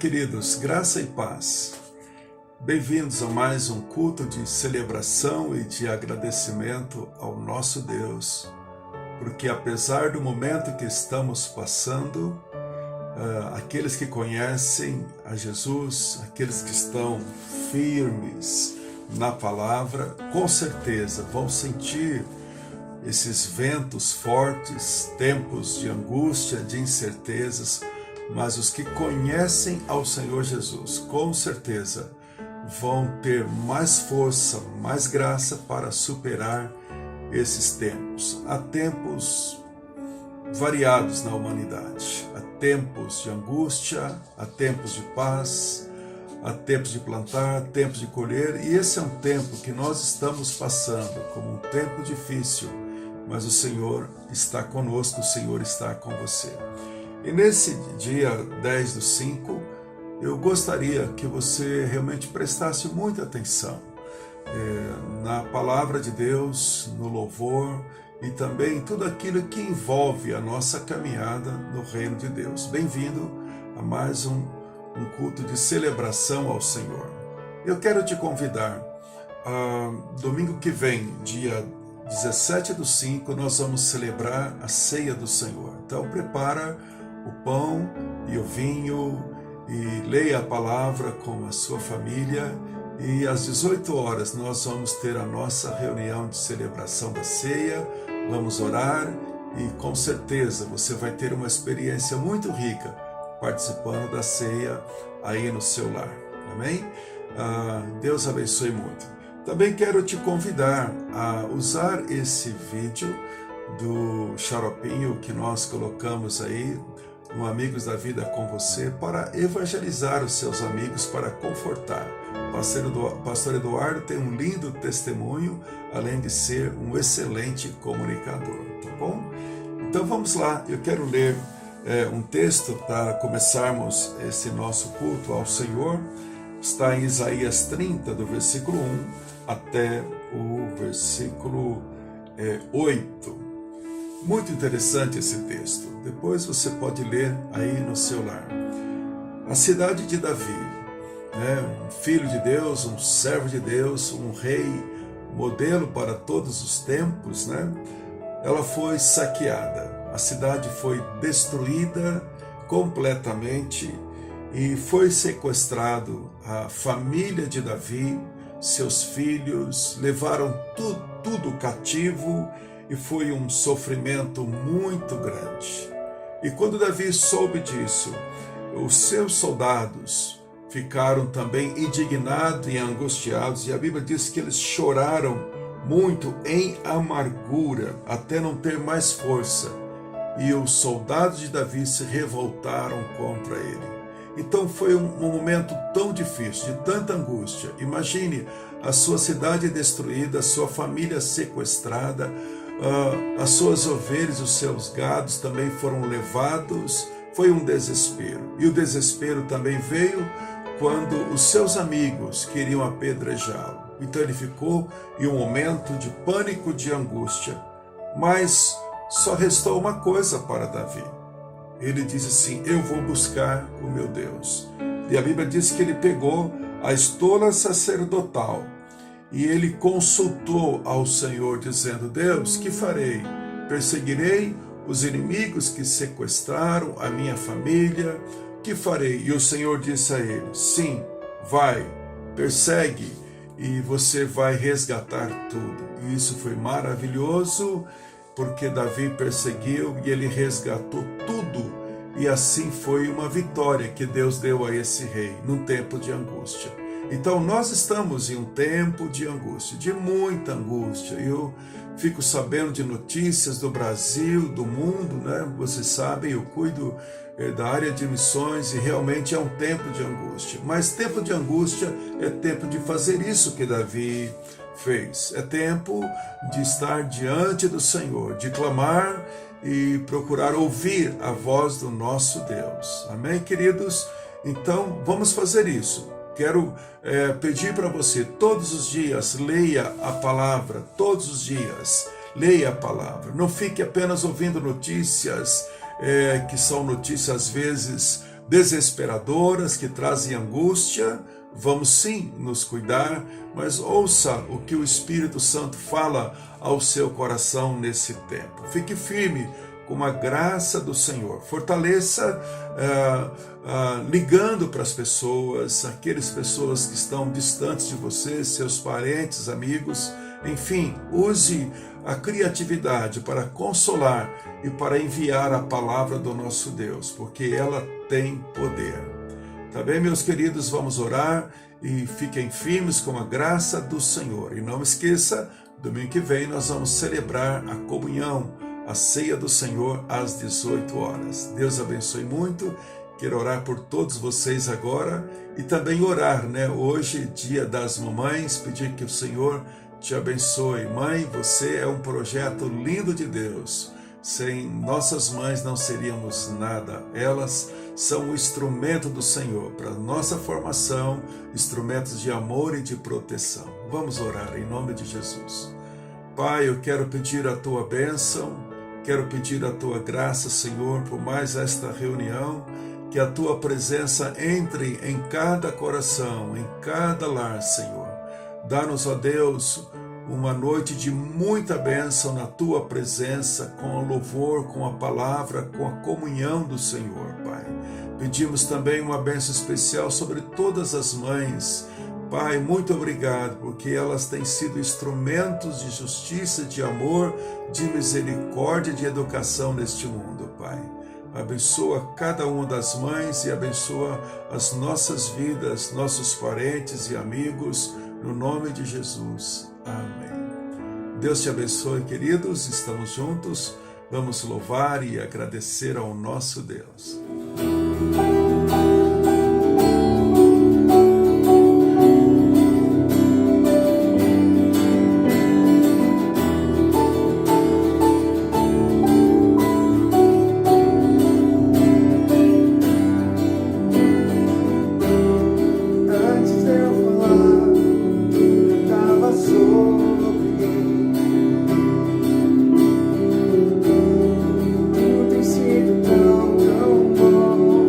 queridos, graça e paz. Bem-vindos a mais um culto de celebração e de agradecimento ao nosso Deus, porque apesar do momento que estamos passando, aqueles que conhecem a Jesus, aqueles que estão firmes na palavra, com certeza vão sentir esses ventos fortes, tempos de angústia, de incertezas, mas os que conhecem ao Senhor Jesus, com certeza, vão ter mais força, mais graça para superar esses tempos. Há tempos variados na humanidade. Há tempos de angústia, há tempos de paz, há tempos de plantar, tempos de colher. E esse é um tempo que nós estamos passando como um tempo difícil, mas o Senhor está conosco, o Senhor está com você. E nesse dia 10/5, eu gostaria que você realmente prestasse muita atenção na palavra de Deus, no louvor e também em tudo aquilo que envolve a nossa caminhada no reino de Deus. Bem-vindo a mais um culto de celebração ao Senhor. Eu quero te convidar, domingo que vem, dia 17/5, nós vamos celebrar a ceia do Senhor. Então prepara o pão e o vinho e leia a palavra com a sua família, e às 18 horas nós vamos ter a nossa reunião de celebração da ceia, vamos orar e com certeza você vai ter uma experiência muito rica participando da ceia aí no seu lar, amém? Deus abençoe muito. Também quero te convidar a usar esse vídeo do xaropinho que nós colocamos aí no Amigos da Vida com você para evangelizar os seus amigos, para confortar. O pastor Eduardo tem um lindo testemunho, além de ser um excelente comunicador, tá bom? Então vamos lá, eu quero ler um texto para começarmos esse nosso culto ao Senhor. Está em Isaías 30, do versículo 1 até o versículo 8. Muito interessante esse texto. Depois você pode ler aí no seu lar. A cidade de Davi, um filho de Deus, um servo de Deus, um rei, modelo para todos os tempos, ela foi saqueada. A cidade foi destruída completamente e foi sequestrado a família de Davi, seus filhos, levaram tudo cativo. E foi um sofrimento muito grande. E quando Davi soube disso, os seus soldados ficaram também indignados e angustiados. E a Bíblia diz que eles choraram muito em amargura, até não ter mais força. E os soldados de Davi se revoltaram contra ele. Então foi um momento tão difícil, de tanta angústia. Imagine a sua cidade destruída, a sua família sequestrada, as suas ovelhas, os seus gados também foram levados. Foi um desespero. E o desespero também veio quando os seus amigos queriam apedrejá-lo. Então ele ficou em um momento de pânico, de angústia. Mas só restou uma coisa para Davi. Ele diz assim: eu vou buscar o meu Deus. E a Bíblia diz que ele pegou a estola sacerdotal e ele consultou ao Senhor, dizendo: Deus, que farei? Perseguirei os inimigos que sequestraram a minha família? Que farei? E o Senhor disse a ele: sim, vai, persegue, e você vai resgatar tudo. E isso foi maravilhoso, porque Davi perseguiu e ele resgatou tudo. E assim foi uma vitória que Deus deu a esse rei, num tempo de angústia. Então nós estamos em um tempo de angústia, de muita angústia. Eu fico sabendo de notícias do Brasil, do mundo, Vocês sabem, eu cuido da área de missões e realmente é um tempo de angústia. Mas tempo de angústia é tempo de fazer isso que Davi fez. É tempo de estar diante do Senhor, de clamar e procurar ouvir a voz do nosso Deus. Amém, queridos? Então vamos fazer isso. Quero pedir para você, todos os dias, leia a palavra, todos os dias, leia a palavra. Não fique apenas ouvindo notícias, que são notícias às vezes desesperadoras, que trazem angústia, vamos sim nos cuidar, mas ouça o que o Espírito Santo fala ao seu coração nesse tempo. Fique firme com a graça do Senhor. Fortaleça ligando para as pessoas, aquelas pessoas que estão distantes de você, seus parentes, amigos, enfim, use a criatividade para consolar e para enviar a palavra do nosso Deus, porque ela tem poder. Tá bem, meus queridos? Vamos orar e fiquem firmes com a graça do Senhor. E não esqueça, domingo que vem nós vamos celebrar a comunhão, a ceia do Senhor às 18 horas. Deus abençoe muito. Quero orar por todos vocês agora e também orar, hoje, dia das mamães, pedir que o Senhor te abençoe. Mãe, você é um projeto lindo de Deus. Sem nossas mães não seríamos nada. Elas são um instrumento do Senhor para nossa formação, instrumentos de amor e de proteção. Vamos orar em nome de Jesus. Pai, eu quero pedir a tua bênção, quero pedir a tua graça, Senhor, por mais esta reunião, que a tua presença entre em cada coração, em cada lar, Senhor. Dá-nos, ó Deus, uma noite de muita bênção na tua presença, com o louvor, com a palavra, com a comunhão do Senhor, Pai. Pedimos também uma bênção especial sobre todas as mães. Pai, muito obrigado, porque elas têm sido instrumentos de justiça, de amor, de misericórdia e de educação neste mundo, Pai. Abençoa cada uma das mães e abençoa as nossas vidas, nossos parentes e amigos, no nome de Jesus. Amém. Deus te abençoe, queridos. Estamos juntos. Vamos louvar e agradecer ao nosso Deus. Tão bom.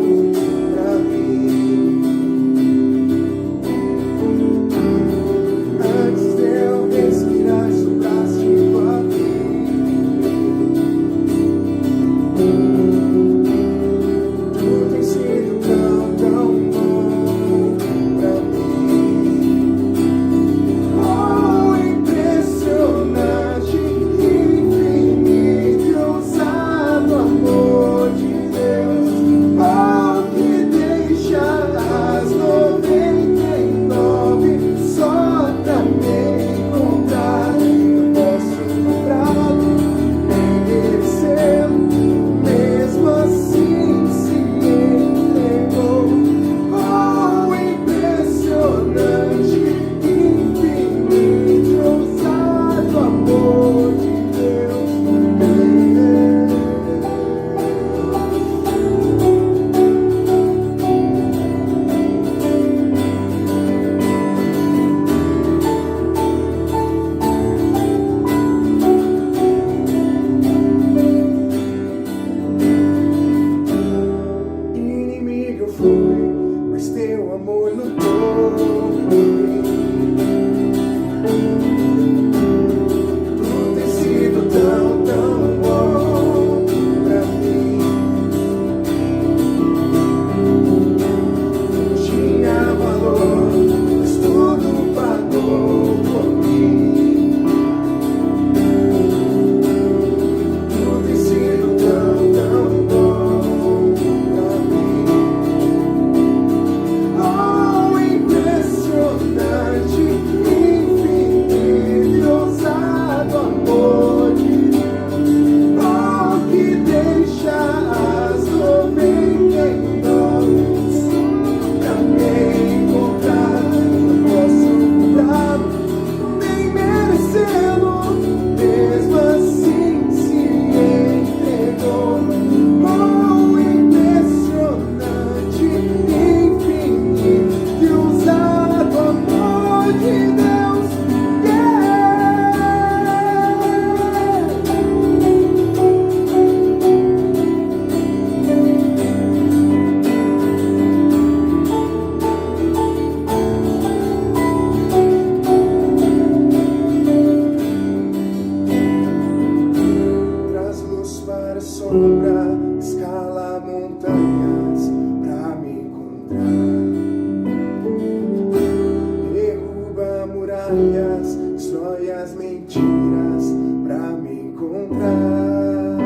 mentiras pra me encontrar.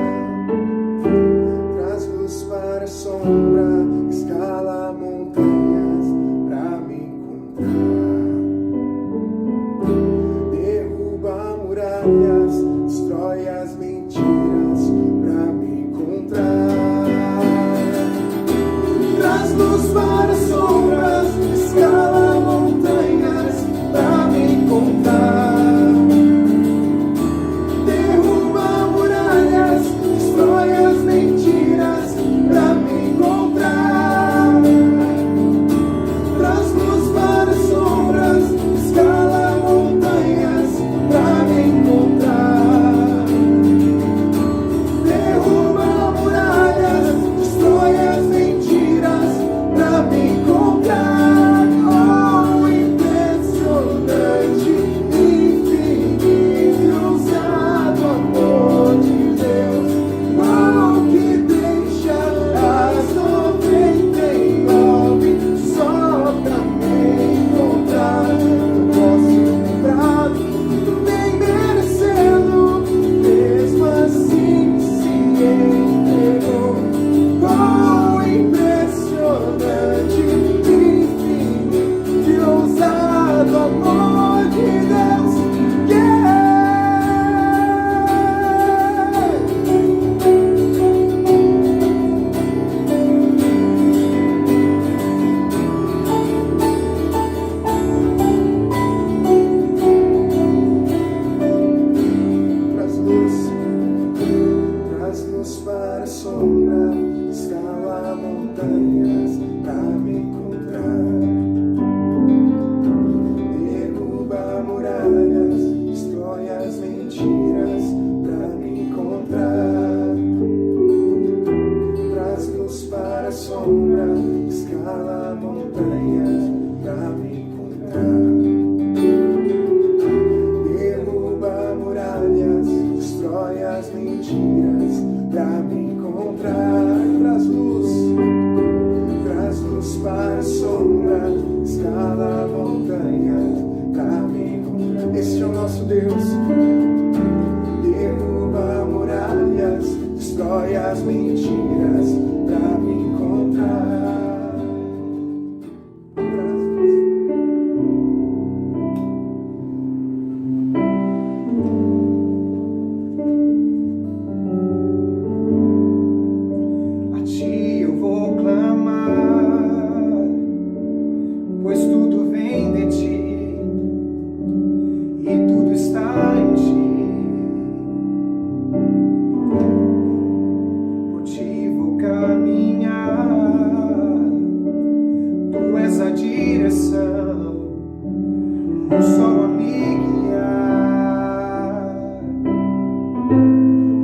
Traz luz para a sombra, escala montanhas pra me encontrar. Derruba muralhas, destrói as mentiras pra me encontrar. Traz luz para as sombras, escala montanhas pra me encontrar. Derruba muralhas, destrói as mentiras pra me encontrar. Traz luz para as sombras, escala montanhas pra me encontrar. Derruba muralhas, destrói as mentiras pra me encontrar. Oh, impressionante, infinito, ousado amor de Deus. Oh, que deixa as 99 só pra me encontrar. Não posso lembrar, nem merecendo, mesmo assim se entregou. Oh, impressionante, infinito e ousado amor de Deus. Yeah! Traz luz para a sombra, escala montanhas pra me encontrar. Derruba muralhas, destrói as mentiras pra me encontrar. Traz luz para a sombra, escala montanhas pra me encontrar. Derruba muralhas, destrói as mentiras pra me encontrar. Traz luz para a sombra, escala montanhas pra me encontrar. Este é o nosso Deus. Derruba muralhas, destrói as mentiras pra me encontrar. A ti eu vou clamar, pois tudo vem de ti e tudo está em ti. Por ti vou caminhar, tu és a direção, o sol a me guiar.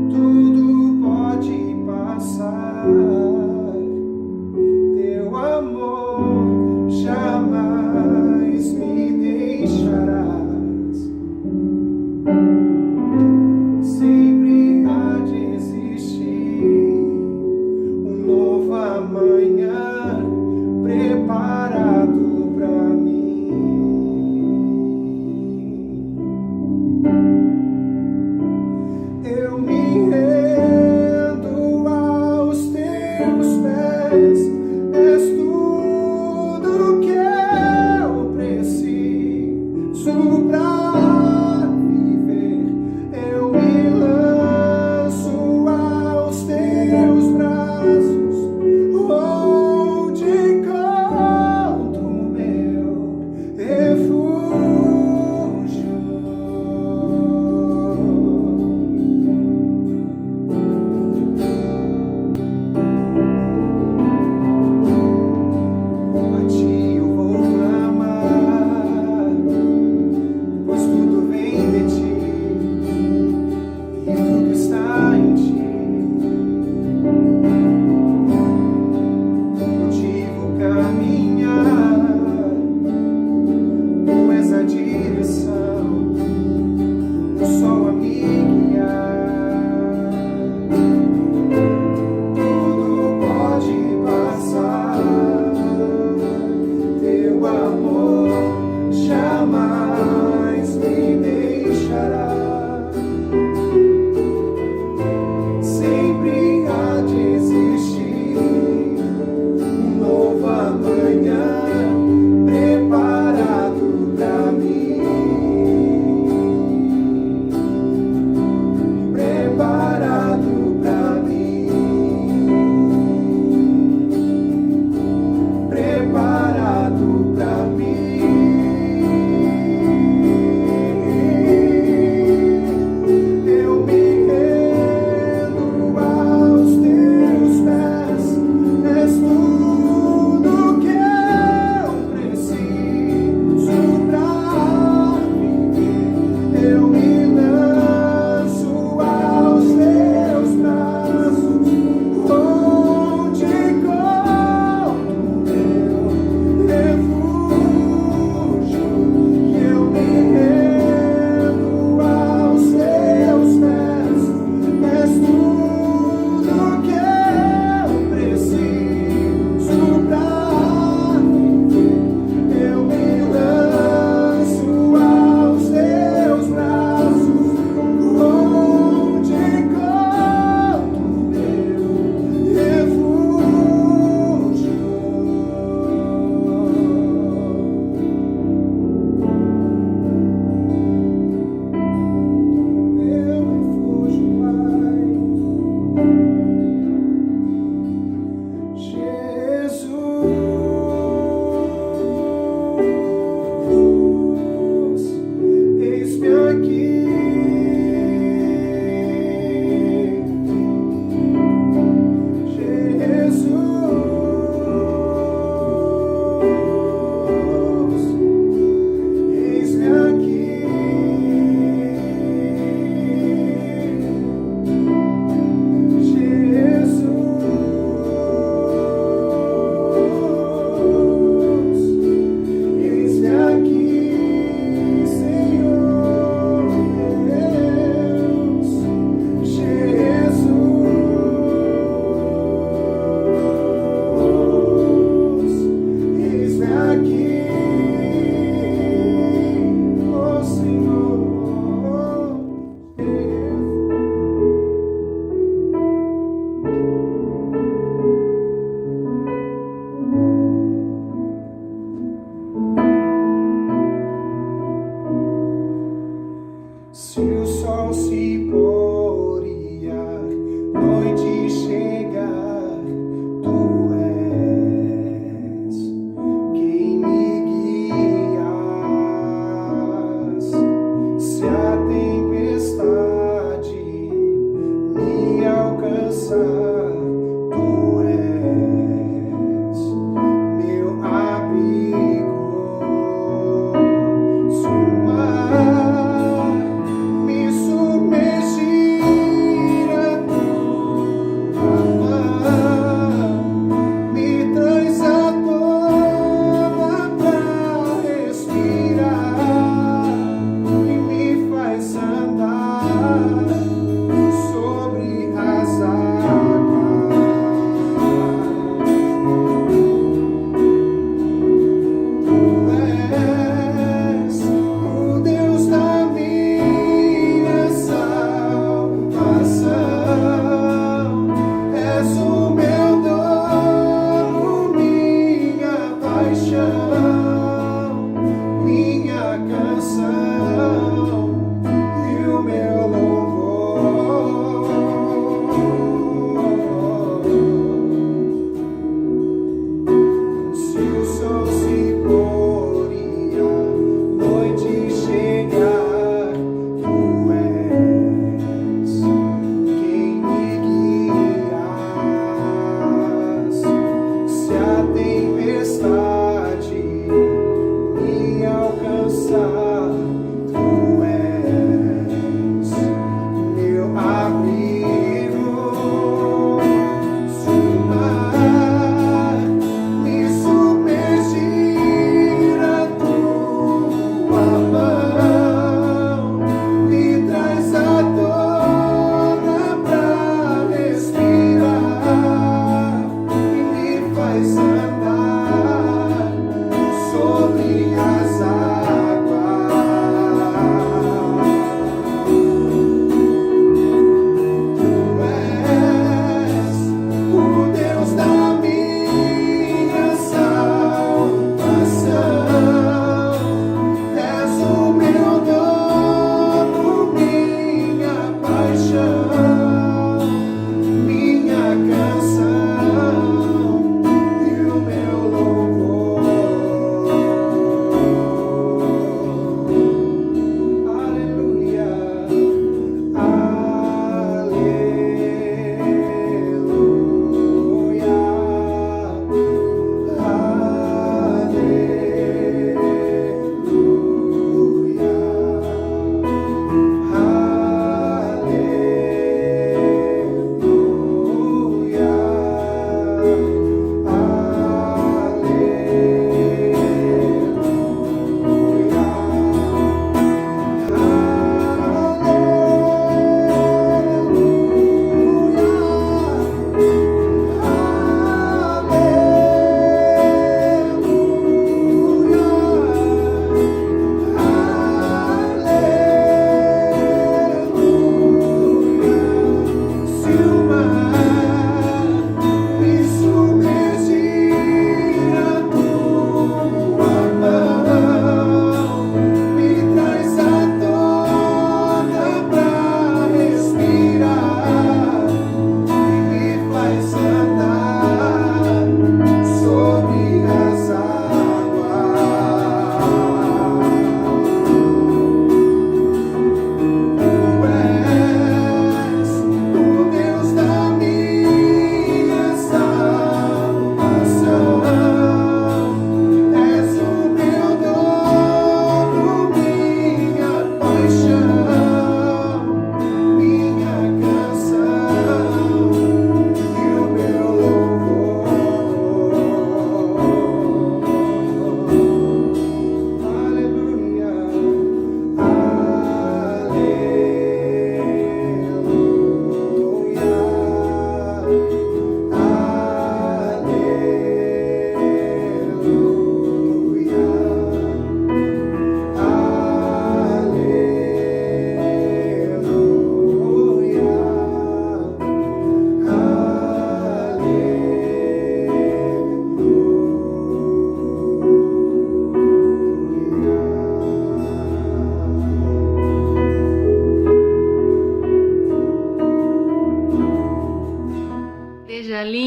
Tudo pode passar, teu amor jamais me deixarás. Sempre há de existir um novo amanhã preparado pra mim. Eu me rendo aos teus pés, és tudo que eu preciso pra viver. Eu me lanço aos teus braços, onde encontro meu refúgio. A ti eu vou clamar, pois tudo vem de ti e tudo está em ti. Por ti vou caminhar, tu és a direção, o sol a me guiar. Tudo pode passar, teu amor jamais me deixará. sol se pôr e a noite chegar, tu és quem me guias. Se a tempestade me alcançar, tu és meu abrigo. Se o mar me submergir,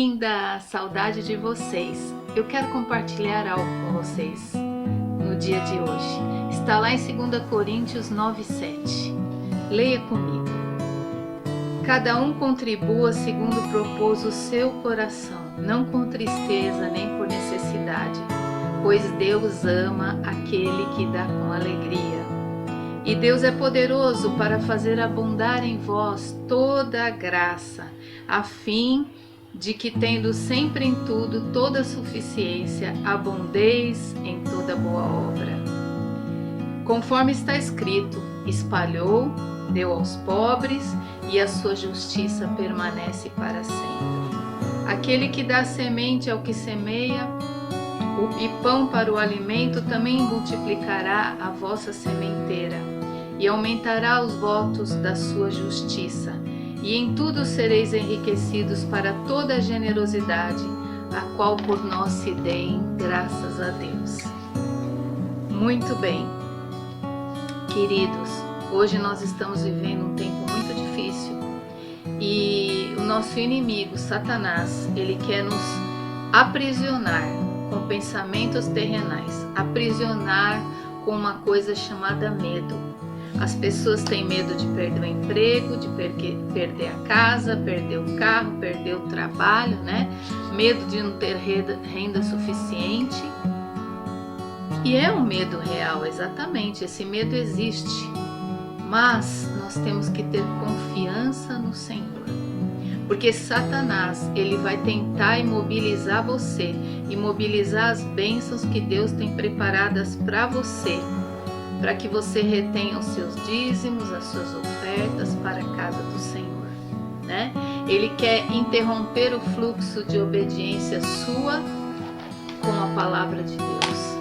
linda! Saudade de vocês. Eu quero compartilhar algo com vocês no dia de hoje. Está lá em 2 Coríntios 9:7. Leia comigo. Cada um contribua segundo propôs o seu coração, não com tristeza nem por necessidade, pois Deus ama aquele que dá com alegria. E Deus é poderoso para fazer abundar em vós toda a graça, a fim de que, tendo sempre em tudo toda a suficiência, abundeis em toda boa obra. Conforme está escrito, espalhou, deu aos pobres, e a sua justiça permanece para sempre. Aquele que dá semente ao que semeia, e pão para o alimento, também multiplicará a vossa sementeira, e aumentará os votos da sua justiça, e em tudo sereis enriquecidos para toda a generosidade, a qual por nós se deem graças a Deus. Muito bem, queridos, hoje nós estamos vivendo um tempo muito difícil e o nosso inimigo, Satanás, ele quer nos aprisionar com pensamentos terrenais, aprisionar com uma coisa chamada medo. As pessoas têm medo de perder o emprego, de perder a casa, perder o carro, perder o trabalho, né? Medo de não ter renda suficiente. E é um medo real, exatamente, esse medo existe. Mas nós temos que ter confiança no Senhor. Porque Satanás, ele vai tentar imobilizar você, imobilizar as bênçãos que Deus tem preparadas para você, para que você retenha os seus dízimos, as suas ofertas para a casa do Senhor, né? Ele quer interromper o fluxo de obediência sua com a palavra de Deus.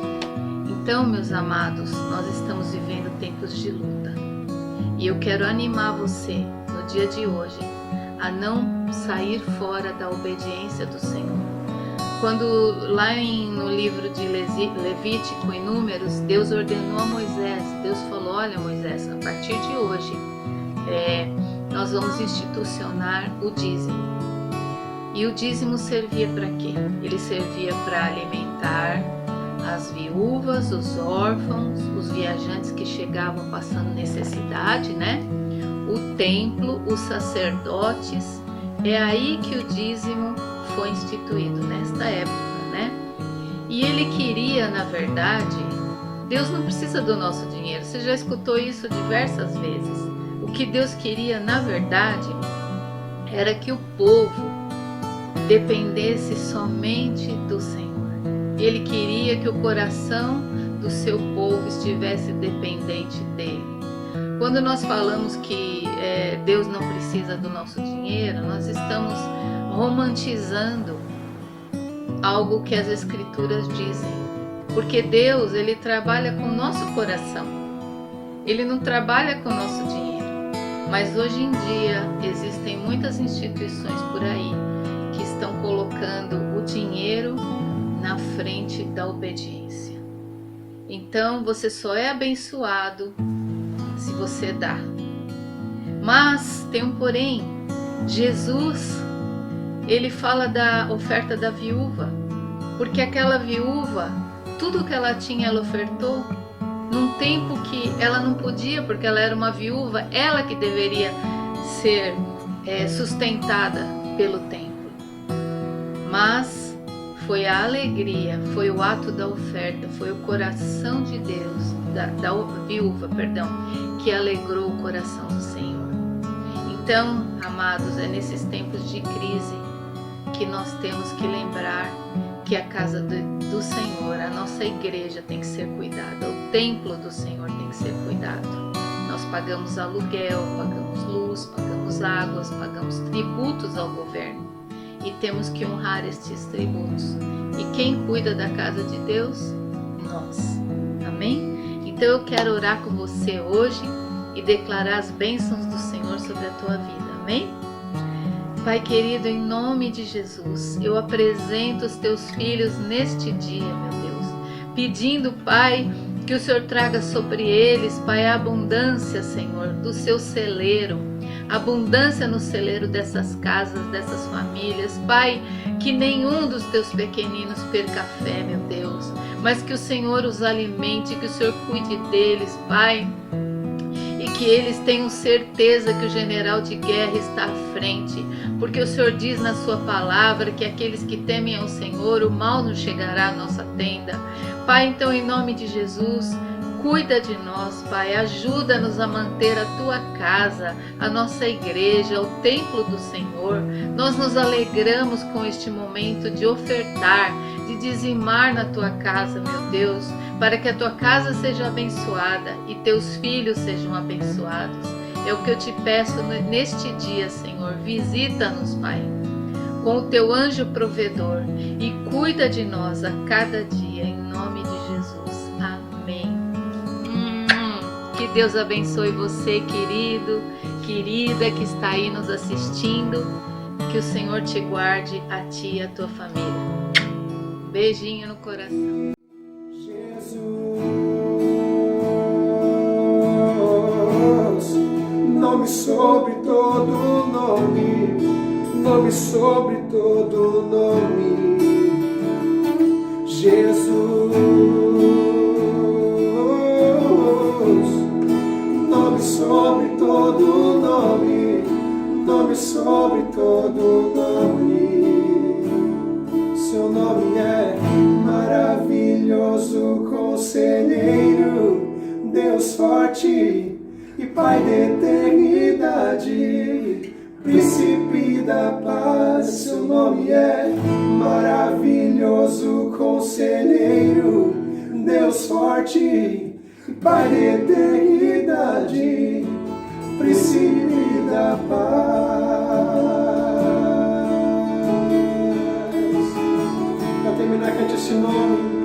Então, meus amados, nós estamos vivendo tempos de luta. E eu quero animar você no dia de hoje a não sair fora da obediência do Senhor. Quando lá no livro de Levítico, em Números, Deus ordenou a Moisés, Deus falou: olha, Moisés, a partir de hoje nós vamos institucionar o dízimo. E o dízimo servia para quê? Ele servia para alimentar as viúvas, os órfãos, os viajantes que chegavam passando necessidade, né? O templo, os sacerdotes. É aí que o dízimo foi instituído, nesta época, né? E ele queria, na verdade, Deus não precisa do nosso dinheiro. Você já escutou isso diversas vezes. O que Deus queria, na verdade, era que o povo dependesse somente do Senhor. Ele queria que o coração do seu povo estivesse dependente dele. Quando nós falamos que Deus não precisa do nosso dinheiro, nós estamos romantizando algo que as Escrituras dizem. Porque Deus, ele trabalha com o nosso coração. Ele não trabalha com o nosso dinheiro. Mas hoje em dia existem muitas instituições por aí que estão colocando o dinheiro na frente da obediência. Então você só é abençoado se você dá. Mas tem um porém. Jesus, ele fala da oferta da viúva, porque aquela viúva, tudo que ela tinha, ela ofertou num tempo que ela não podia, porque ela era uma viúva, ela que deveria ser sustentada pelo templo. Mas foi a alegria, foi o ato da oferta, foi o coração de Deus, da viúva, que alegrou o coração do Senhor. Então, amados, é nesses tempos de crise que nós temos que lembrar que a casa do Senhor, a nossa igreja tem que ser cuidada, o templo do Senhor tem que ser cuidado. Nós pagamos aluguel, pagamos luz, pagamos águas, pagamos tributos ao governo e temos que honrar estes tributos. E quem cuida da casa de Deus? Nós. Amém? Então eu quero orar com você hoje e declarar as bênçãos do Senhor sobre a tua vida. Amém? Pai querido, em nome de Jesus, eu apresento os teus filhos neste dia, meu Deus, pedindo, Pai, que o Senhor traga sobre eles, Pai, a abundância, Senhor, do seu celeiro. abundância no celeiro dessas casas, dessas famílias. Pai, que nenhum dos teus pequeninos perca a fé, meu Deus, mas que o Senhor os alimente, que o Senhor cuide deles, Pai, e que eles tenham certeza que o general de guerra está à frente, porque o Senhor diz na sua palavra que aqueles que temem ao Senhor, o mal não chegará à nossa tenda. Pai, então em nome de Jesus, cuida de nós, Pai, ajuda-nos a manter a Tua casa, a nossa igreja, o templo do Senhor. Nós nos alegramos com este momento de ofertar, de dizimar na Tua casa, meu Deus, para que a Tua casa seja abençoada e Teus filhos sejam abençoados. É o que eu te peço neste dia, Senhor, visita-nos, Pai, com o Teu anjo provedor e cuida de nós a cada dia, em nome de Jesus. Amém. Que Deus abençoe você, querido, querida que está aí nos assistindo. Que o Senhor te guarde, a ti e a tua família. Beijinho no coração. Jesus, nome sobre todo nome, nome sobre todo nome. Jesus, nome sobre todo nome, nome sobre todo nome. Seu nome é maravilhoso, conselheiro, Deus forte e Pai da eternidade, príncipe da paz. Seu nome é maravilhoso, conselheiro, Deus forte e Pai da eternidade, príncipe da paz. Para terminar, cante esse nome.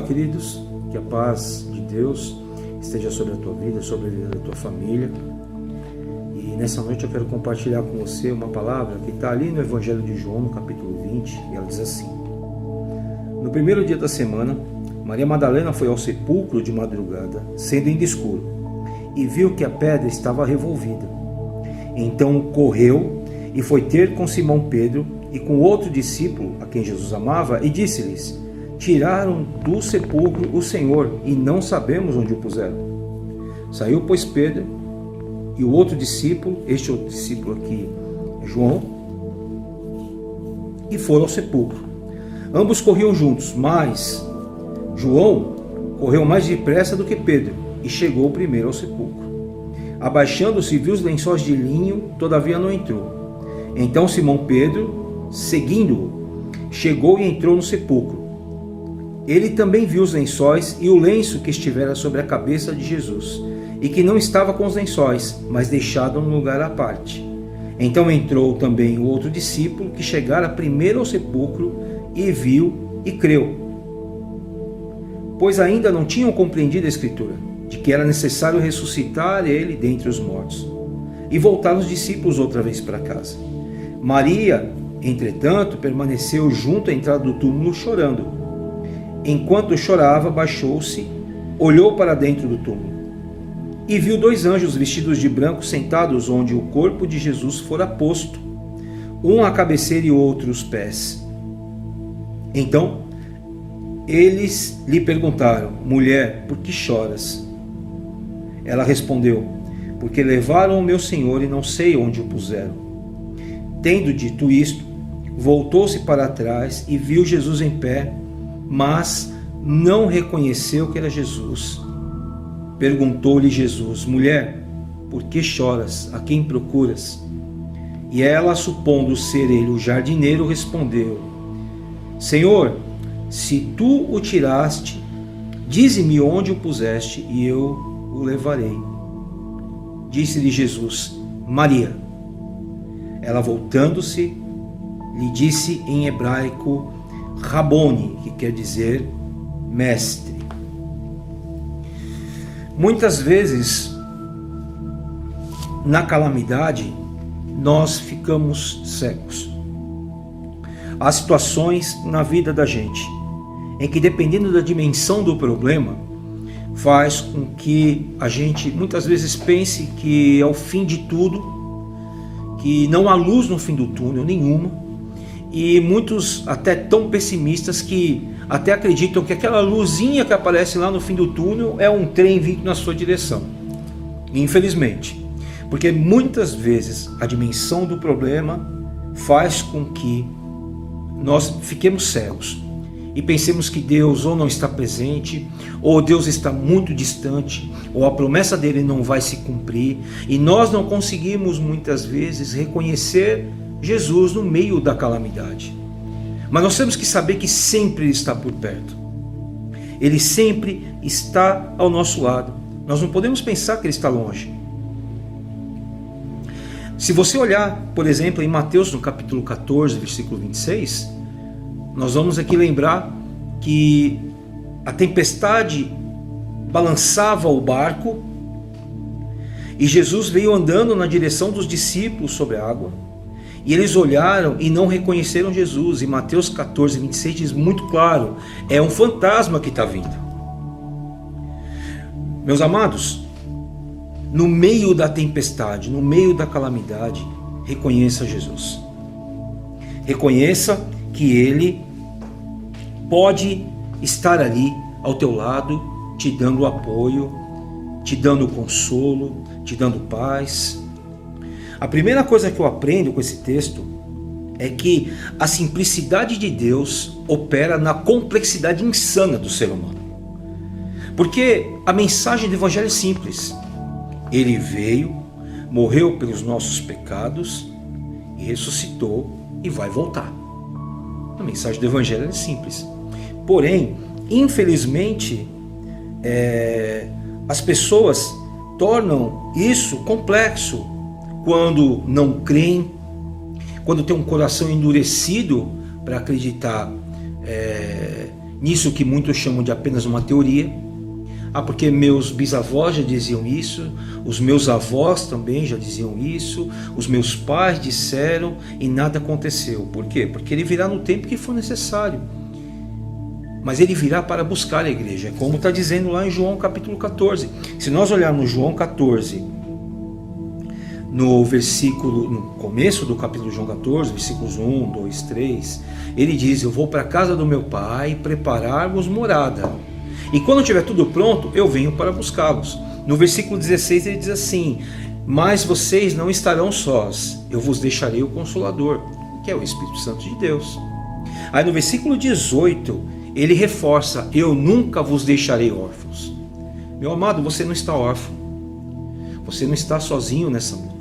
Queridos, que a paz de Deus esteja sobre a tua vida, sobre a vida da tua família. E nessa noite eu quero compartilhar com você uma palavra que está ali no Evangelho de João, no capítulo 20, e ela diz assim: No primeiro dia da semana, Maria Madalena foi ao sepulcro de madrugada, sendo ainda escuro, e viu que a pedra estava revolvida. Então correu e foi ter com Simão Pedro e com outro discípulo, a quem Jesus amava, e disse-lhes: tiraram do sepulcro o Senhor, e não sabemos onde o puseram. Saiu, pois, Pedro e o outro discípulo, este outro discípulo aqui é João, e foram ao sepulcro. Ambos corriam juntos, mas João correu mais depressa do que Pedro e chegou primeiro ao sepulcro. Abaixando-se, viu os lençóis de linho, todavia não entrou. Então Simão Pedro, seguindo-o, chegou e entrou no sepulcro. Ele também viu os lençóis e o lenço que estivera sobre a cabeça de Jesus, e que não estava com os lençóis, mas deixado num lugar à parte. Então entrou também o outro discípulo, que chegara primeiro ao sepulcro, e viu e creu, pois ainda não tinham compreendido a Escritura, de que era necessário ressuscitar ele dentre os mortos. E voltaram os discípulos outra vez para casa. Maria, entretanto, permaneceu junto à entrada do túmulo chorando. Enquanto chorava, baixou-se, olhou para dentro do túmulo e viu 2 anjos vestidos de branco sentados onde o corpo de Jesus fora posto, um à cabeceira e outro os pés. Então eles lhe perguntaram: mulher, por que choras? Ela respondeu: porque levaram o meu Senhor e não sei onde o puseram. Tendo dito isto, voltou-se para trás e viu Jesus em pé, mas não reconheceu que era Jesus. Perguntou-lhe Jesus: mulher, por que choras? A quem procuras? E ela, supondo ser ele o jardineiro, respondeu: Senhor, se tu o tiraste, dize-me onde o puseste, e eu o levarei. Disse-lhe Jesus: Maria. Ela, voltando-se, lhe disse em hebraico Raboni, que quer dizer mestre. Muitas vezes, na calamidade, nós ficamos cegos. Há situações na vida da gente em que, dependendo da dimensão do problema, faz com que a gente muitas vezes pense que é o fim de tudo, que não há luz no fim do túnel nenhuma, e muitos até tão pessimistas que até acreditam que aquela luzinha que aparece lá no fim do túnel é um trem vindo na sua direção. Infelizmente, porque muitas vezes a dimensão do problema faz com que nós fiquemos cegos e pensemos que Deus ou não está presente, ou Deus está muito distante, ou a promessa dele não vai se cumprir, e nós não conseguimos muitas vezes reconhecer Jesus no meio da calamidade. Mas nós temos que saber que sempre Ele está por perto. Ele sempre está ao nosso lado. Nós não podemos pensar que Ele está longe. Se você olhar, por exemplo, em Mateus, no capítulo 14, versículo 26, nós vamos aqui lembrar que a tempestade balançava o barco e Jesus veio andando na direção dos discípulos sobre a água. E eles olharam e não reconheceram Jesus. E Mateus 14, 26 diz muito claro: é um fantasma que está vindo. Meus amados, no meio da tempestade, no meio da calamidade, reconheça Jesus. Reconheça que Ele pode estar ali ao teu lado, te dando apoio, te dando consolo, te dando paz. A primeira coisa que eu aprendo com esse texto é que a simplicidade de Deus opera na complexidade insana do ser humano. Porque a mensagem do Evangelho é simples. Ele veio, morreu pelos nossos pecados e ressuscitou e vai voltar. A mensagem do Evangelho é simples. Porém, infelizmente, as pessoas tornam isso complexo quando não creem, quando tem um coração endurecido para acreditar nisso que muitos chamam de apenas uma teoria. Porque meus bisavós já diziam isso, os meus avós também já diziam isso, os meus pais disseram e nada aconteceu. Por quê? Porque ele virá no tempo que for necessário. mas ele virá para buscar a igreja, como está dizendo lá em João capítulo 14. Se nós olharmos João 14, no começo do capítulo João 14, versículos 1, 2, 3, ele diz: eu vou para a casa do meu pai preparar-vos morada, e quando tiver tudo pronto, eu venho para buscá-los. No versículo 16 ele diz assim: mas vocês não estarão sós, eu vos deixarei o Consolador, que é o Espírito Santo de Deus. Aí no versículo 18 ele reforça: eu nunca vos deixarei órfãos. Meu amado, você não está órfão, você não está sozinho nessa luta.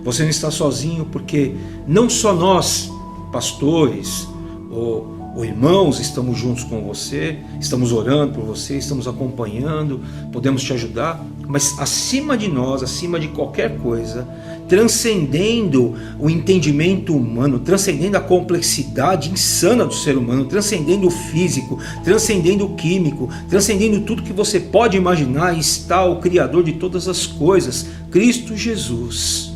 Você não está sozinho, porque não só nós, pastores ou irmãos, estamos juntos com você, estamos orando por você, estamos acompanhando, podemos te ajudar, mas acima de nós, acima de qualquer coisa, transcendendo o entendimento humano, transcendendo a complexidade insana do ser humano, transcendendo o físico, transcendendo o químico, transcendendo tudo que você pode imaginar, está o Criador de todas as coisas, Cristo Jesus.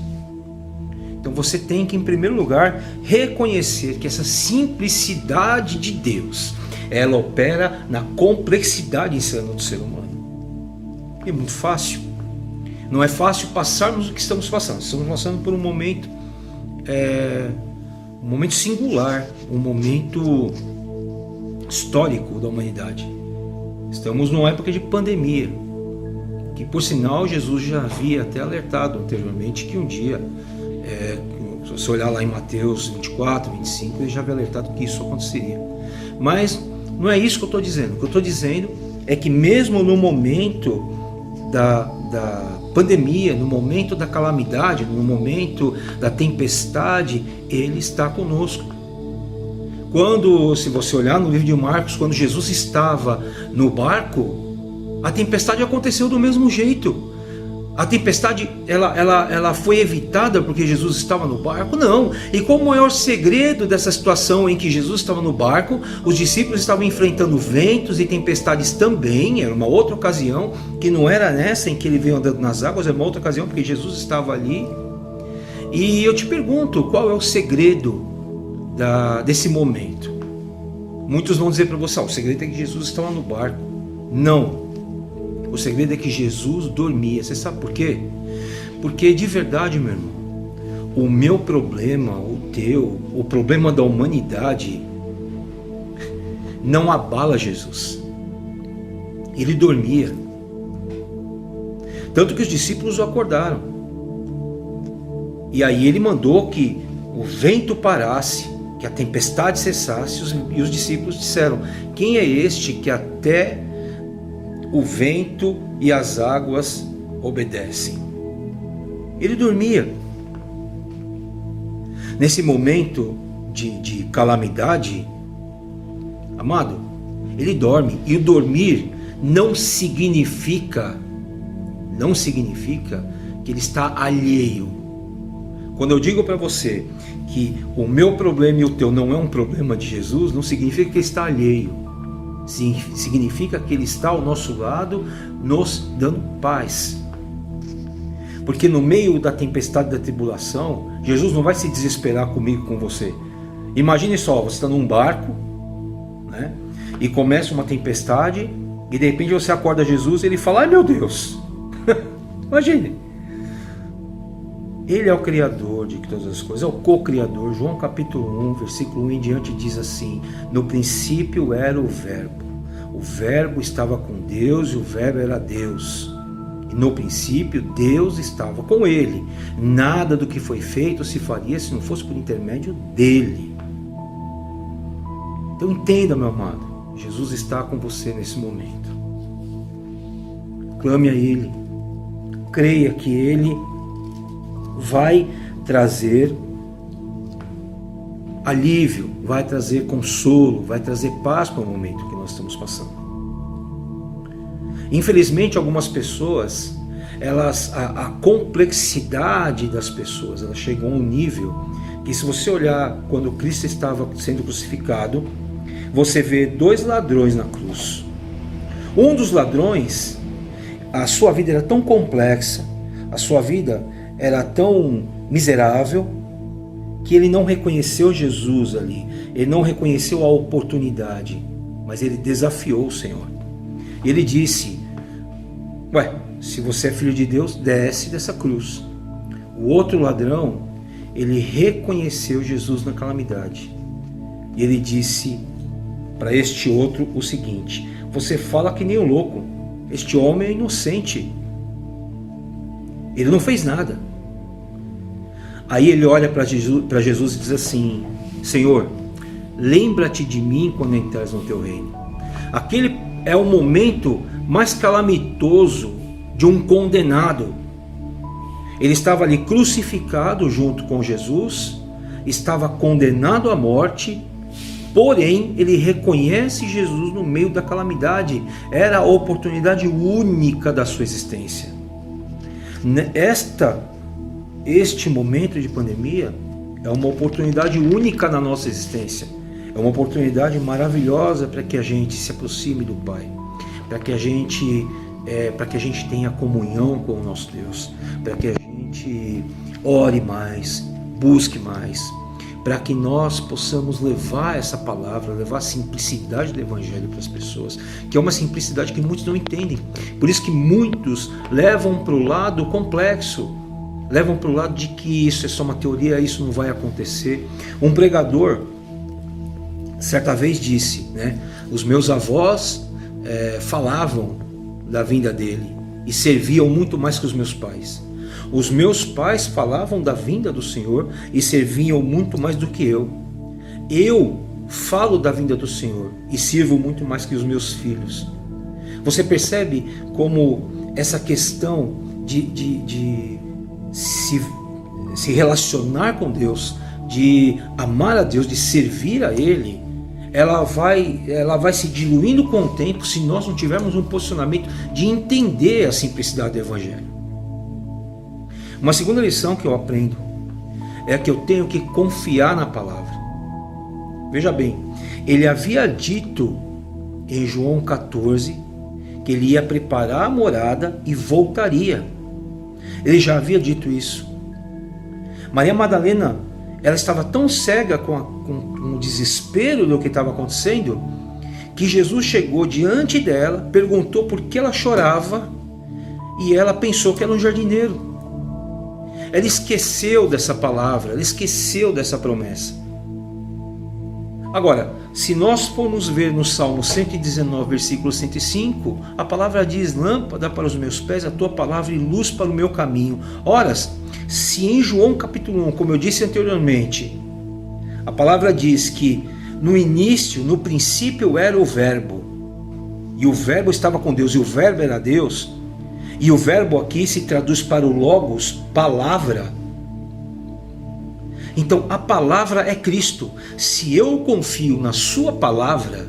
Então você tem que, em primeiro lugar, reconhecer que essa simplicidade de Deus, ela opera na complexidade insana do ser humano. É muito fácil. Não é fácil passarmos o que estamos passando. Estamos passando por um momento singular, um momento histórico da humanidade. Estamos numa época de pandemia, que por sinal Jesus já havia até alertado anteriormente que um dia, se você olhar lá em Mateus 24, 25, ele já havia alertado que isso aconteceria. Mas não é isso que eu estou dizendo. O que eu estou dizendo é que mesmo no momento da pandemia, no momento da calamidade, no momento da tempestade, Ele está conosco. Se você olhar no livro de Marcos, quando Jesus estava no barco, a tempestade aconteceu do mesmo jeito. A tempestade ela foi evitada porque Jesus estava no barco? Não. E qual o maior segredo dessa situação em que Jesus estava no barco? Os discípulos estavam enfrentando ventos e tempestades também. Era uma outra ocasião, que não era nessa em que ele veio andando nas águas, era uma outra ocasião porque Jesus estava ali. E eu te pergunto, qual é o segredo desse momento? Muitos vão dizer para você: o segredo é que Jesus estava no barco. Não. O segredo é que Jesus dormia. Você sabe por quê? Porque de verdade, meu irmão, o meu problema, o teu, o problema da humanidade não abala Jesus. Ele dormia. Tanto que os discípulos o acordaram. E aí ele mandou que o vento parasse, que a tempestade cessasse, e os discípulos disseram: quem é este que até o vento e as águas obedecem? Ele dormia. Nesse momento de calamidade, amado, ele dorme. E o dormir não significa que ele está alheio. Quando eu digo para você que o meu problema e o teu não é um problema de Jesus, não significa que ele está alheio. Significa que Ele está ao nosso lado, nos dando paz. Porque no meio da tempestade da tribulação, Jesus não vai se desesperar comigo, com você. Imagine só, você está num barco, né, e começa uma tempestade, e de repente você acorda Jesus e Ele fala: ai meu Deus. Imagine. Ele é o Criador de todas as coisas, é o co-criador. João capítulo 1, versículo 1 em diante diz assim: no princípio era o verbo estava com Deus e o verbo era Deus. E no princípio Deus estava com ele. Nada do que foi feito se faria se não fosse por intermédio dele. Então entenda, meu amado, Jesus está com você nesse momento. Clame a Ele, creia que Ele vai trazer alívio, vai trazer consolo, vai trazer paz para o momento que nós estamos passando. Infelizmente, algumas pessoas, a complexidade das pessoas, ela chegou a um nível que, se você olhar quando Cristo estava sendo crucificado, você vê dois ladrões na cruz. Um dos ladrões, a sua vida era tão complexa, a sua vida era tão miserável, que ele não reconheceu Jesus ali. ele não reconheceu a oportunidade, mas ele desafiou o Senhor. Ele disse: ué, se você é filho de Deus, desce dessa cruz. O outro ladrão, ele reconheceu Jesus na calamidade. E ele disse para este outro o seguinte: você fala que nem um louco, este homem é inocente, ele não fez nada. Aí ele olha para Jesus e diz assim: Senhor, lembra-te de mim quando entrares no teu reino. Aquele é o momento mais calamitoso de um condenado. Ele estava ali crucificado junto com Jesus, estava condenado à morte, porém ele reconhece Jesus no meio da calamidade. Era a oportunidade única da sua existência. Este momento de pandemia é uma oportunidade única na nossa existência. É uma oportunidade maravilhosa para que a gente se aproxime do Pai, para que a gente tenha comunhão com o nosso Deus, para que a gente ore mais, busque mais, para que nós possamos levar essa palavra, levar a simplicidade do Evangelho para as pessoas, que é uma simplicidade que muitos não entendem. Por isso que muitos levam para o lado complexo, levam para o lado de que isso é só uma teoria, isso não vai acontecer. Um pregador certa vez disse, os meus avós falavam da vinda dele e serviam muito mais que os meus pais. Os meus pais falavam da vinda do Senhor e serviam muito mais do que eu. Eu falo da vinda do Senhor e sirvo muito mais que os meus filhos. Você percebe como essa questão de se relacionar com Deus, de amar a Deus, de servir a Ele, ela vai se diluindo com o tempo se nós não tivermos um posicionamento de entender a simplicidade do Evangelho. Uma segunda lição que eu aprendo é que eu tenho que confiar na palavra. Veja bem, ele havia dito em João 14 que ele ia preparar a morada e voltaria. Ele já havia dito isso. Maria Madalena, ela estava tão cega com o desespero do que estava acontecendo, que Jesus chegou diante dela, perguntou por que ela chorava, e ela pensou que era um jardineiro. Ela esqueceu dessa palavra, ela esqueceu dessa promessa. Agora, se nós formos ver no Salmo 119, versículo 105, a palavra diz: lâmpada para os meus pés, a tua palavra e luz para o meu caminho. Ora, se em João capítulo 1, como eu disse anteriormente, a palavra diz que no início, no princípio era o verbo, e o verbo estava com Deus, e o verbo era Deus, e o verbo aqui se traduz para o logos, palavra. Então a palavra é Cristo. Se eu confio na sua palavra,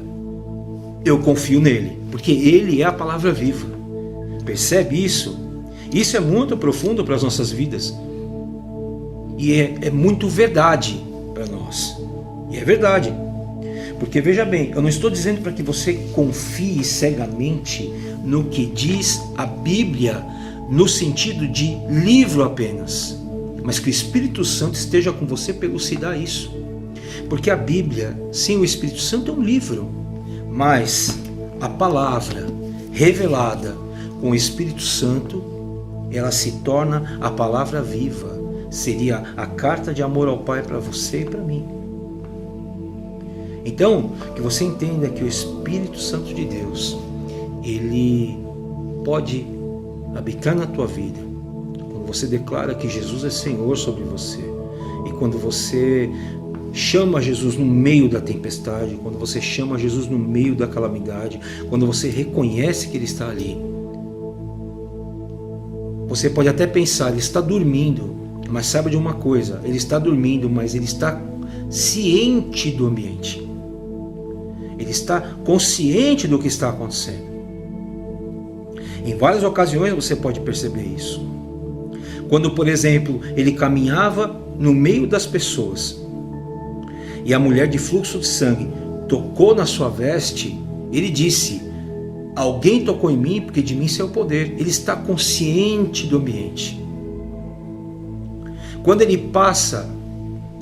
eu confio nele, porque ele é a palavra viva. Percebe isso? Isso é muito profundo para as nossas vidas. E é muito verdade para nós. E é verdade. Porque veja bem, eu não estou dizendo para que você confie cegamente no que diz a Bíblia, no sentido de livro apenas, mas que o Espírito Santo esteja com você para elucidar isso. Porque a Bíblia, sem o Espírito Santo, é um livro, mas a palavra revelada com o Espírito Santo, ela se torna a palavra viva. Seria a carta de amor ao Pai para você e para mim. Então, que você entenda que o Espírito Santo de Deus, ele pode habitar na tua vida quando você declara que Jesus é Senhor sobre você, e quando você chama Jesus no meio da tempestade, quando você chama Jesus no meio da calamidade, quando você reconhece que Ele está ali. Você pode até pensar, Ele está dormindo, mas saiba de uma coisa, Ele está dormindo, mas Ele está ciente do ambiente. Ele está consciente do que está acontecendo. Em várias ocasiões você pode perceber isso. Quando, por exemplo, ele caminhava no meio das pessoas e a mulher de fluxo de sangue tocou na sua veste, ele disse: alguém tocou em mim, porque de mim saiu o poder. Ele está consciente do ambiente. Quando ele passa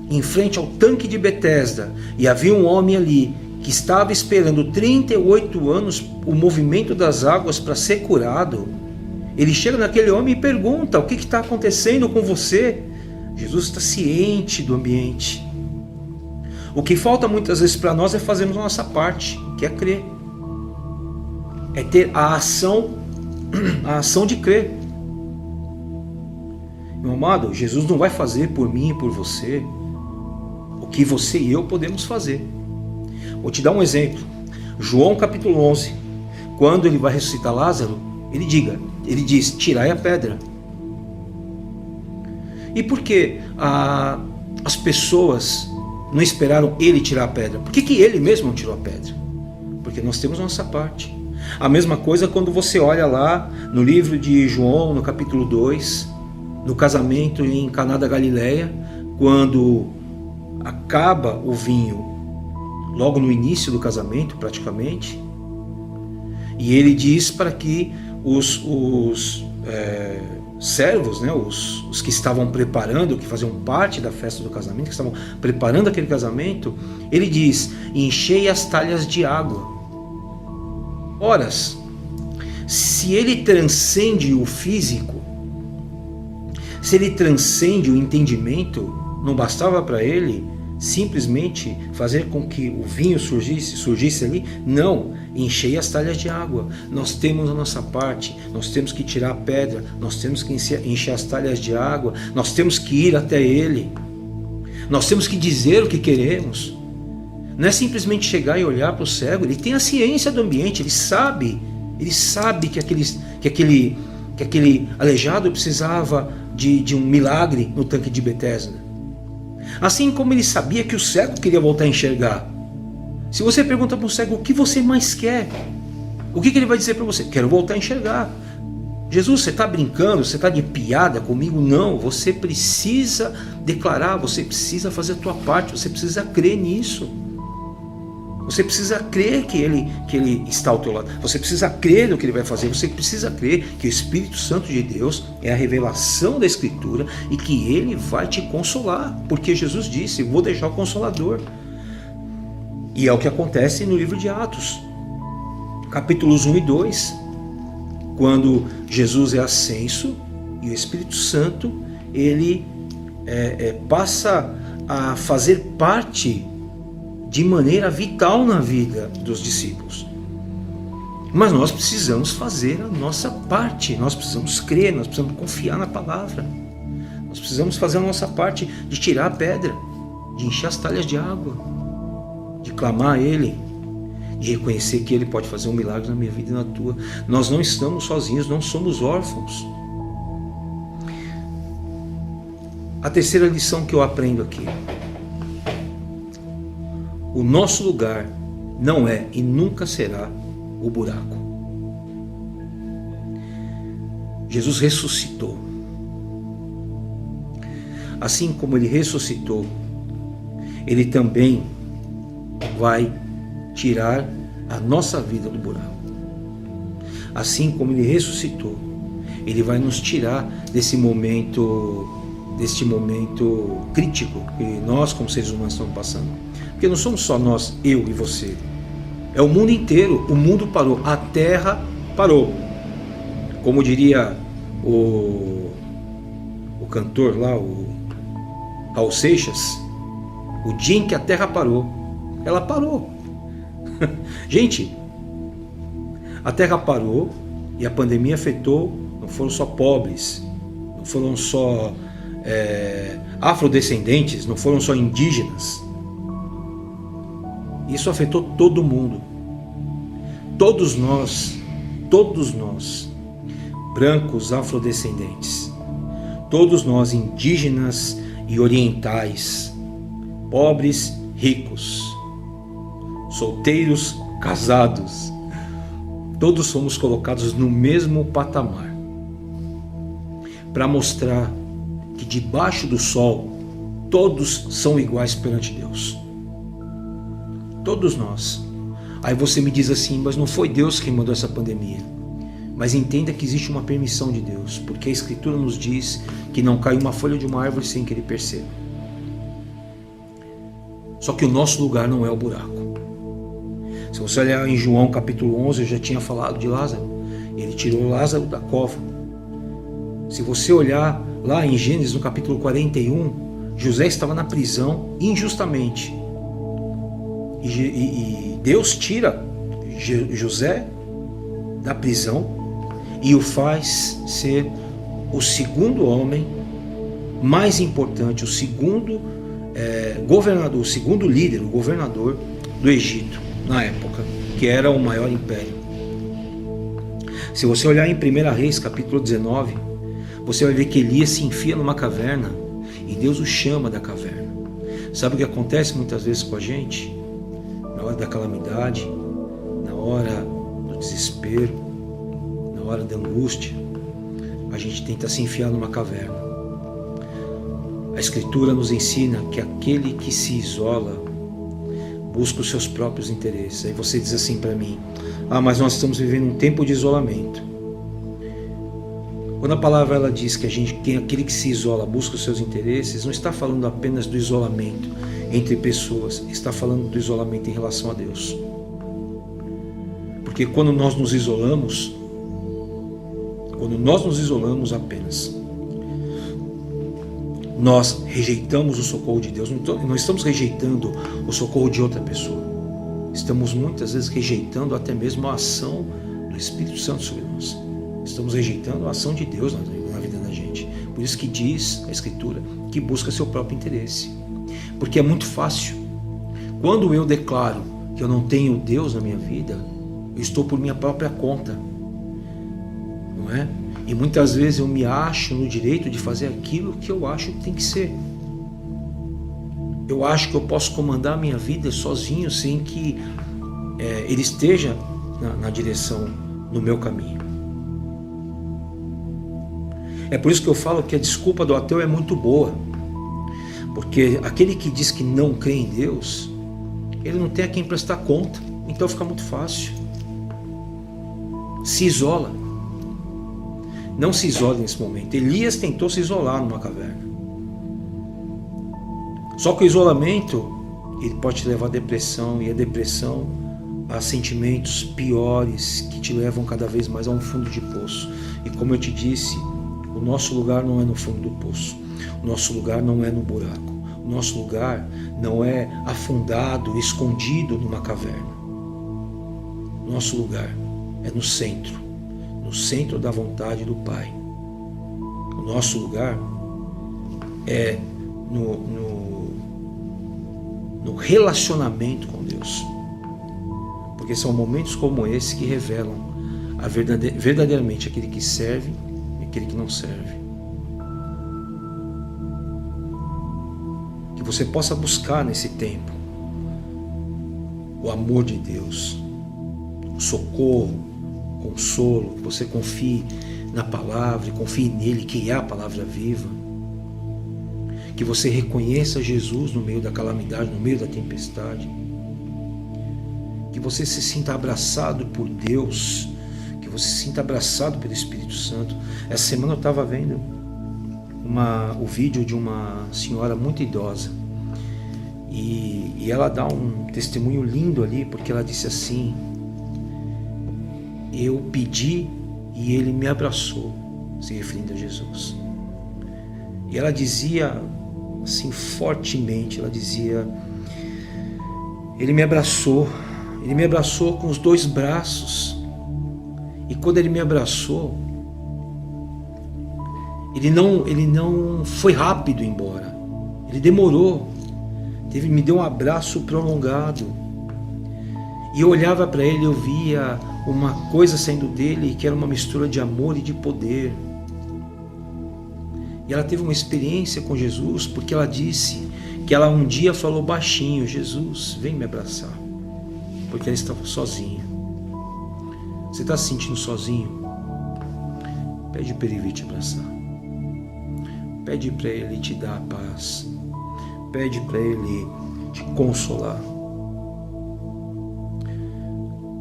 em frente ao tanque de Betesda, e havia um homem ali que estava esperando 38 anos o movimento das águas para ser curado, ele chega naquele homem e pergunta: o que está acontecendo com você? Jesus está ciente do ambiente. O que falta muitas vezes para nós é fazermos a nossa parte, que é crer. É ter a ação de crer. Meu amado, Jesus não vai fazer por mim e por você o que você e eu podemos fazer. Vou te dar um exemplo. João capítulo 11, quando ele vai ressuscitar Lázaro, ele diz: tirai a pedra. E por que as pessoas não esperaram ele tirar a pedra? Por que ele mesmo não tirou a pedra? Porque nós temos a nossa parte. A mesma coisa quando você olha lá no livro de João, no capítulo 2, no casamento em Caná da Galileia, quando acaba o vinho, logo no início do casamento praticamente, e ele diz para que os servos, né, os que estavam preparando, que faziam parte da festa do casamento, que estavam preparando aquele casamento, ele diz: enchei as talhas de água. Ora, se ele transcende o físico, se ele transcende o entendimento, não bastava para ele simplesmente fazer com que o vinho surgisse ali? Não, enchei as talhas de água. Nós temos a nossa parte, nós temos que tirar a pedra, nós temos que encher as talhas de água, nós temos que ir até ele, nós temos que dizer o que queremos. Não é simplesmente chegar e olhar para o cego. Ele tem a ciência do ambiente, ele sabe que aquele aleijado precisava de um milagre no tanque de Betesda. Assim como ele sabia que o cego queria voltar a enxergar. Se você pergunta para o cego: o que você mais quer? O que ele vai dizer para você? Quero voltar a enxergar. Jesus, você está brincando? Você está de piada comigo? Não, você precisa declarar, você precisa fazer a tua parte, você precisa crer nisso. Você precisa crer que ele está ao teu lado. Você precisa crer no que ele vai fazer. Você precisa crer que o Espírito Santo de Deus é a revelação da Escritura e que ele vai te consolar. Porque Jesus disse: vou deixar o Consolador. E é o que acontece no livro de Atos, capítulos 1 e 2. Quando Jesus é ascenso e o Espírito Santo ele passa a fazer parte de maneira vital na vida dos discípulos. Mas nós precisamos fazer a nossa parte, nós precisamos crer, nós precisamos confiar na palavra, nós precisamos fazer a nossa parte de tirar a pedra, de encher as talhas de água, de clamar a Ele, de reconhecer que Ele pode fazer um milagre na minha vida e na tua. Nós não estamos sozinhos, não somos órfãos. A terceira lição que eu aprendo aqui: o nosso lugar não é e nunca será o buraco. Jesus ressuscitou. Assim como Ele ressuscitou, Ele também vai tirar a nossa vida do buraco. Assim como Ele ressuscitou, Ele vai nos tirar deste momento crítico que nós como seres humanos estamos passando. Porque não somos só nós, eu e você. É o mundo inteiro. O mundo parou. A terra parou. Como diria o cantor lá, o Raul Seixas, o dia em que a terra parou, ela parou. Gente, a terra parou e a pandemia afetou, não foram só pobres, não foram só afrodescendentes, não foram só indígenas. Isso afetou todo mundo. Todos nós, brancos, afrodescendentes, todos nós, indígenas e orientais, pobres, ricos, solteiros, casados, todos somos colocados no mesmo patamar, para mostrar que debaixo do sol todos são iguais perante Deus. Todos nós. Aí você me diz assim: mas não foi Deus quem mandou essa pandemia. Mas entenda que existe uma permissão de Deus, porque a Escritura nos diz que não cai uma folha de uma árvore sem que Ele perceba. Só que o nosso lugar não é o buraco. Se você olhar em João capítulo 11, eu já tinha falado de Lázaro. Ele tirou Lázaro da cova. Se você olhar lá em Gênesis, no capítulo 41, José estava na prisão injustamente. E Deus tira José da prisão e o faz ser o segundo homem mais importante, o segundo governador, o segundo líder, o governador do Egito na época, que era o maior império. Se você olhar em 1 Reis capítulo 19, você vai ver que Elias se enfia numa caverna e Deus o chama da caverna. Sabe o que acontece muitas vezes com a gente? Na hora da calamidade, na hora do desespero, na hora da angústia, a gente tenta se enfiar numa caverna. A Escritura nos ensina que aquele que se isola busca os seus próprios interesses. Aí você diz assim para mim: mas nós estamos vivendo um tempo de isolamento. Quando a palavra ela diz que aquele que se isola busca os seus interesses, não está falando apenas do isolamento entre pessoas, está falando do isolamento em relação a Deus. Porque quando nós nos isolamos apenas, nós rejeitamos o socorro de Deus. Não estamos rejeitando o socorro de outra pessoa. Estamos muitas vezes rejeitando até mesmo a ação do Espírito Santo sobre nós. Estamos rejeitando a ação de Deus na vida da gente. Por isso que diz a Escritura que busca seu próprio interesse. Porque é muito fácil. Quando eu declaro que eu não tenho Deus na minha vida, eu estou por minha própria conta. Não é? E muitas vezes eu me acho no direito de fazer aquilo que eu acho que tem que ser. Eu acho que eu posso comandar a minha vida sozinho, sem que Ele esteja na direção, no meu caminho. É por isso que eu falo que a desculpa do ateu é muito boa. Porque aquele que diz que não crê em Deus, ele não tem a quem prestar conta. Então fica muito fácil. Se isola. Não se isole nesse momento. Elias tentou se isolar numa caverna. Só que o isolamento, ele pode te levar à depressão, e a depressão a sentimentos piores que te levam cada vez mais a um fundo de poço. E como eu te disse, o nosso lugar não é no fundo do poço. O nosso lugar não é no buraco. O nosso lugar não é afundado, escondido numa caverna. O nosso lugar é no centro da vontade do Pai. O nosso lugar é no relacionamento com Deus. Porque são momentos como esse que revelam verdadeiramente aquele que serve e aquele que não serve. Que você possa buscar nesse tempo o amor de Deus, o socorro, o consolo, que você confie na palavra e confie nele, que é a palavra viva. Que você reconheça Jesus no meio da calamidade, no meio da tempestade. Que você se sinta abraçado por Deus, que você se sinta abraçado pelo Espírito Santo. Essa semana eu estava vendo o vídeo de uma senhora muito idosa e ela dá um testemunho lindo ali, porque ela disse assim: eu pedi e ele me abraçou, se referindo a Jesus. E ela dizia assim fortemente, ela dizia: ele me abraçou com os dois braços, e quando ele me abraçou, ele não foi rápido embora, ele demorou, me deu um abraço prolongado, e eu olhava para ele, eu via uma coisa saindo dele que era uma mistura de amor e de poder. E ela teve uma experiência com Jesus, porque ela disse que ela um dia falou baixinho: Jesus, vem me abraçar, porque ela estava sozinha. Você está se sentindo sozinho? Pede para ele vir te abraçar. Pede para ele te dar a paz. Pede para ele te consolar.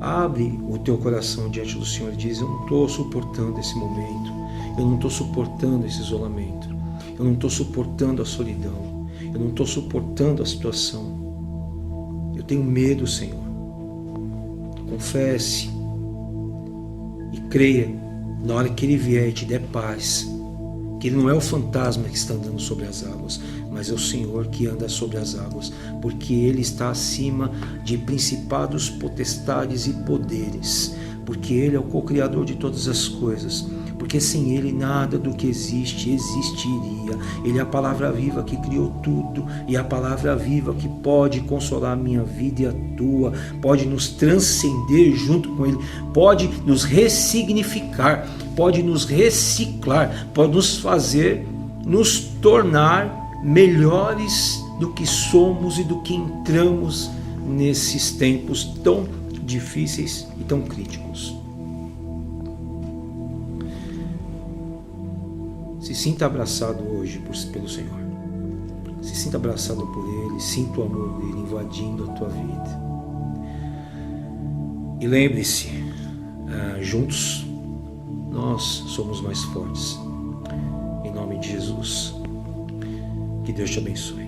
Abre o teu coração diante do Senhor e diz: eu não estou suportando esse momento, eu não estou suportando esse isolamento, eu não estou suportando a solidão, eu não estou suportando a situação. tenho medo, Senhor. Confesse e creia na hora que Ele vier e te der paz, que Ele não é o fantasma que está andando sobre as águas, mas é o Senhor que anda sobre as águas, porque Ele está acima de principados, potestades e poderes, porque Ele é o co-criador de todas as coisas, porque sem Ele nada do que existe existiria. Ele é a palavra viva que criou tudo, e a palavra viva que pode consolar a minha vida e a tua, pode nos transcender junto com Ele, pode nos ressignificar, pode nos reciclar, pode nos fazer, nos tornar melhores do que somos e do que entramos nesses tempos tão difíceis e tão críticos. Se sinta abraçado hoje pelo Senhor. Se sinta abraçado por Ele, sinta o amor dEle invadindo a tua vida. E lembre-se, juntos nós somos mais fortes. Em nome de Jesus. Que Deus te abençoe.